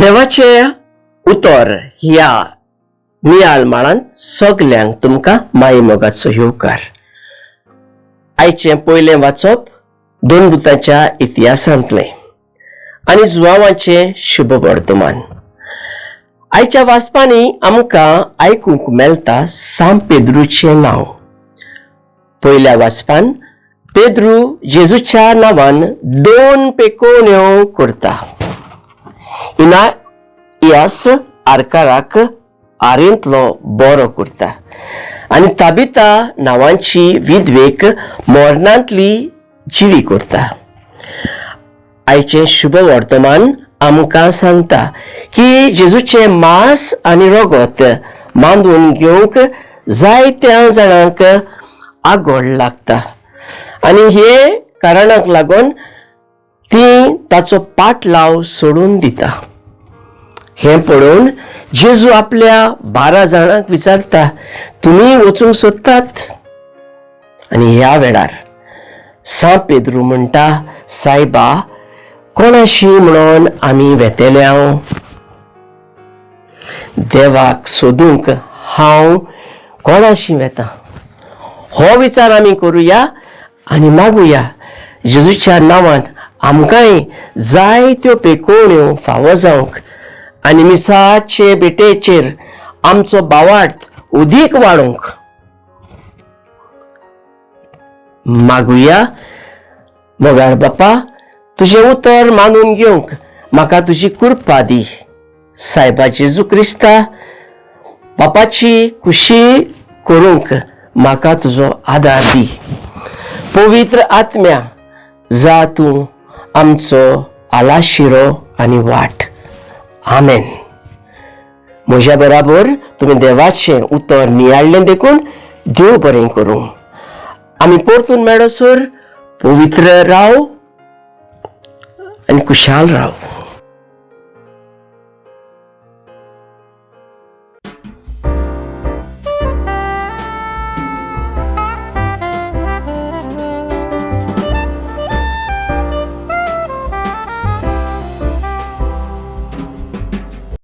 देवाचे उतर ह्या नियाळमाळांत सगल्यांक तुमकां माई मोगाचो येवकार. आयचे पयलें वाचप दोन दुतांच्या इतिहासांतलें आनी जुवांवाचें शुभ वर्तमान. आयच्या वाचपांनी आमकां आयकूंक मेळटा सांत पेद्रूचें नांव. पयल्या वाचपान पेद्रू जेजूच्या नांवान 2 पेकोवण्यो करता. इनायास आरकाराक आरेंतलो बरो करता आनी ताबिता नांवांची विधवेक मोरणांतली जिवी करता. आयचे शुभ वर्तमान आमकां सांगता की जेजूचे मांस आनी रगत बांदून घेवंक जायत्या जाणांक आगोड लागता आनी हे कारणाक लागून ती ताचो पाटलाव सोडून दिता. हें पळोवन जेजू आपल्या 12 जाणांक विचारता, तुमी वचूंक सोदतात? आनी ह्या वेळार सांत पेद्रू म्हणटा, सायबा, कोणाशी म्हणून आमी वेतेल्या? देवाक सोदूंक हांव कोणाशी वेता? हो विचार आमी करुया आनी मागुया जेजूच्या नांवान आमकांय जायत्यो पेकोवण्यो फावो जावंक आनी मिसाचे बेटेचेर आमचो बावार्थ उदीक वाडूंक. मागुया. मोगाळ बापा, तुजें उतर मानून घेवंक म्हाका तुजी कृपा दी. सायबा जेजू क्रिस्ता, बापाची खुशी करूंक म्हाका तुजो आदार दी. पवित्र आत्म्या, जा तूं आमचो आलाशिरो आनी वाट. आमेन. म्हज्या बराबर तुमी देवाचें उतर नियाळ्ळें देखून देव बरें करूं. आमी परतून मेळसर पवित्र राव आनी खुशाल राव.